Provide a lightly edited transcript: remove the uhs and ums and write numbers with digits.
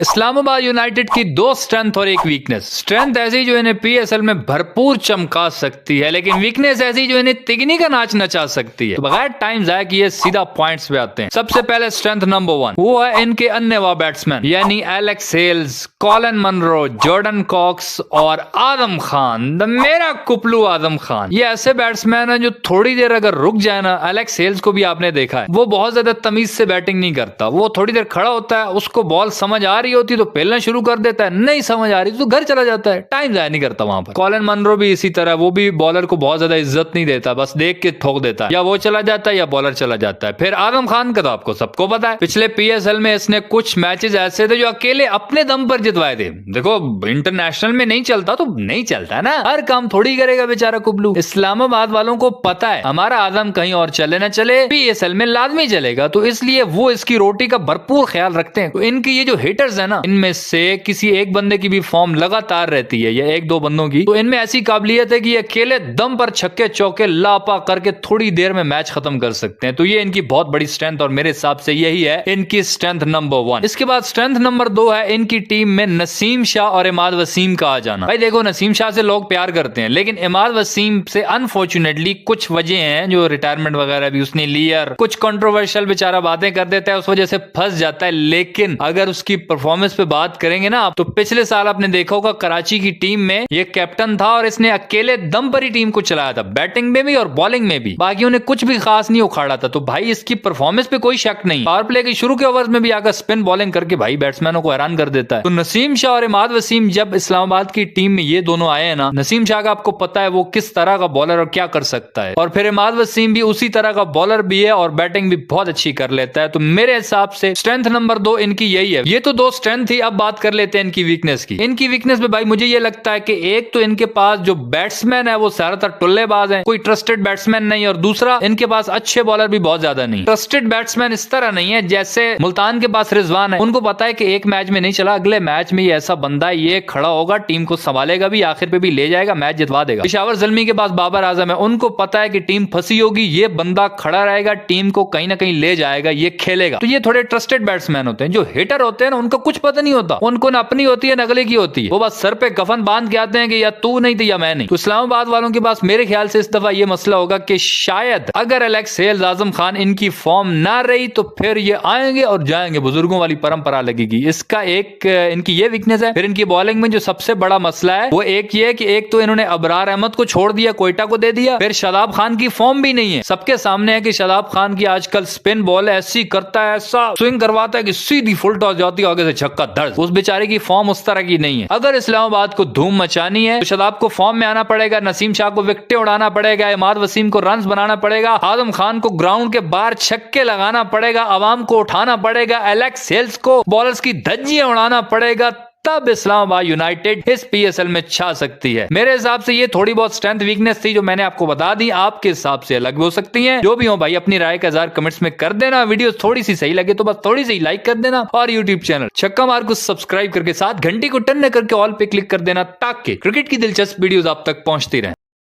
Islamabad United की दो strength और एक वीकनेस। स्ट्रेंथ ऐसी जो इन्हें पीएसएल में भरपूर चमका सकती है, लेकिन वीकनेस ऐसी जो इन्हें तिगनी का नाच नचा सकती है। तो बगैर टाइम जाया किए सीधा पॉइंट्स पे आते हैं। सबसे पहले स्ट्रेंथ नंबर 1 वो है इनके अन्य बैट्समैन, यानी Alex Hales, Colin Munro, Jordan Cox और आदम खान, मेरा कुपलू आदम खान। ये ऐसे बैट्समैन है जो थोड़ी देर अगर रुक जाए ना, एलेक्स हेल्स को भी आपने देखा है, वो बहुत ज्यादा तमीज से बैटिंग नहीं करता। वो थोड़ी देर खड़ा होता है, उसको बॉल समझ आ रही होती तो पहलना शुरू कर देता है, नहीं समझ आ रही तो घर चला जाता है, टाइम जाया नहीं करता वहां पर। कॉलिन मनरो भी इसी तरह, वो भी बॉलर को बहुत ज्यादा इज्जत नहीं देता, बस देख के ठोक देता है, या वो चला जाता है या बॉलर चला जाता है। फिर आदम खान का तो आपको सबको पता है, पिछले पीएसएल में इसने कुछ मैचेस ऐसे थे जो अकेले अपने दम पर जितवाए थे। देखो इंटरनेशनल में नहीं चलता तो नहीं चलता ना, हर काम थोड़ी करेगा बेचारा कुबलू। इस्लामाबाद वालों को पता है हमारा आदम कहीं और चले ना चले, पीएसएल में लाजमी चलेगा, तो इसलिए वो इसकी रोटी का भरपूर ख्याल रखते हैं। तो इनकी ये जो हिटर्स है ना, इनमें से किसी एक बंदे की भी फॉर्म लगातार रहती है या एक दो बंदों की, तो इनमें ऐसी काबिलियत है कि ये अकेले दम पर छक्के चौके लापा करके थोड़ी देर में मैच खत्म कर सकते हैं। तो ये इनकी बहुत बड़ी स्ट्रेंथ और मेरे हिसाब से यही है इनकी स्ट्रेंथ नंबर 1। इसके बाद स्ट्रेंथ नंबर 2 है इनकी टीम में नसीम शाह और इमाद वसीम का आ जाना। भाई देखो, नसीम शाह से लोग प्यार करते हैं, लेकिन इमाद वसीम से अनफॉर्चुनेटली कुछ वजह हैं, जो रिटायरमेंट वगैरह भी उसने लिया, कुछ कंट्रोवर्शियल बेचारा बातें कर देता है, उस वजह से फंस जाता है। लेकिन अगर उसकी परफॉर्मेंस पे बात करेंगे ना आप, तो पिछले साल आपने देखा होगा कराची की टीम में ये कैप्टन था और इसने अकेले दम पर ही टीम को चलाया था, बैटिंग में भी और बॉलिंग में भी, बाकियों ने कुछ भी खास नहीं उखाड़ा था। तो भाई इसकी परफॉर्मेंस पे कोई शक नहीं, पावर प्ले के शुरू के ओवर्स में भी आकर स्पिन बॉलिंग करके भाई बैट्समैनों को हैरान कर देता है। तो नसीम शाह और इमाद वसीम जब इस्लामाबाद की टीम में ये दोनों आए हैं ना, नसीम शाह का आपको पता है वो किस तरह का बॉलर और क्या कर सकता है, और फिर इमाद वसीम भी उसी तरह का बॉलर भी है और बैटिंग भी बहुत अच्छी कर लेता है। तो मेरे हिसाब से स्ट्रेंथ नंबर 2 इनकी यही है। ये तो दो स्ट्रेंथ थी, अब बात कर लेते हैं इनकी वीकनेस की। इनकी वीकनेस में भाई मुझे ये लगता है कि एक तो इनके पास जो बैट्समैन है वो ज्यादातर टुल्लेबाज है, कोई ट्रस्टेड बैट्समैन नहीं, और दूसरा इनके पास अच्छे बॉलर भी बहुत ज्यादा नहीं। ट्रस्टेड बैट्समैन इस तरह नहीं है जैसे मुल्तान के पास रिजवान है, उनको पता है कि एक मैच में नहीं चला, अगले मैच में ये ऐसा बंदा है, ये खड़ा होगा, टीम को संभालेगा भी, आखिर पे भी ले जाएगा, मैच जितवा देगा। पेशावर ज़ल्मी के पास बाबर आजम है, उनको पता है कि टीम फंसी होगी, ये बंदा खड़ा रहेगा, टीम को कहीं ना कहीं ले जाएगा, ये खेलेगा। तो ये थोड़े ट्रस्टेड बैट्समैन होते हैं। जो हिटर होते हैं ना, उनको कुछ पता नहीं होता, उनको ना अपनी होती है ना अगले की होती है, वो बस सर पे कफन बांध के आते हैं कि या तू नहीं तो या मैं नहीं। तो इस्लामाबाद वालों के पास मेरे ख्याल से इस दफा ये मसला होगा कि शायद अगर एलेक्स हेल्स, आजम खान इनकी फॉर्म ना रही तो फिर ये आएंगे और जाएंगे, बुजुर्गों वाली परंपरा लगेगी। इसका एक इनकी ये वीकनेस है। फिर इनकी बॉलिंग में जो सबसे बड़ा मसला है वो एक ये कि एक तो इन्होंने अबरार अहमद को छोड़ दिया, कोयटा को दे दिया, फिर शादाब खान की फॉर्म भी नहीं है। सबके सामने है कि शादाब खान की आजकल स्पिन बॉल ऐसी करता है, ऐसा स्विंग करवाता है कि सीधी फुल टॉस जाती है, आगे से छक्का दर्ज। उस बेचारे की फॉर्म उस तरह की नहीं है। अगर इस्लामाबाद को धूम मचानी है तो शादाब को फॉर्म में आना पड़ेगा, नसीम शाह को विकेटें उड़ाना पड़ेगा, इमाद वसीम को रन्स बनाना पड़ेगा, आदम खान को ग्राउंड के बाहर छक्के लगाना पड़ेगा, अवाम को उठाना पड़ेगा, एलेक्स हेल्स को बॉलर्स की धज्जियां उड़ाना पड़ेगा, तब इस्लामाबाद यूनाइटेड इस पीएसएल में छा सकती है। मेरे हिसाब से ये थोड़ी बहुत स्ट्रेंथ वीकनेस थी जो मैंने आपको बता दी, आपके हिसाब से अलग हो सकती हैं। जो भी हो भाई, अपनी राय का इज़हार कमेंट्स में कर देना। वीडियो थोड़ी सी सही लगे तो बस थोड़ी सी लाइक कर देना, और यूट्यूब चैनल छक्का मार को सब्सक्राइब करके साथ घंटी को टन करके ऑल पे क्लिक कर देना, ताकि क्रिकेट की दिलचस्प वीडियोस आप तक पहुंचती रहे।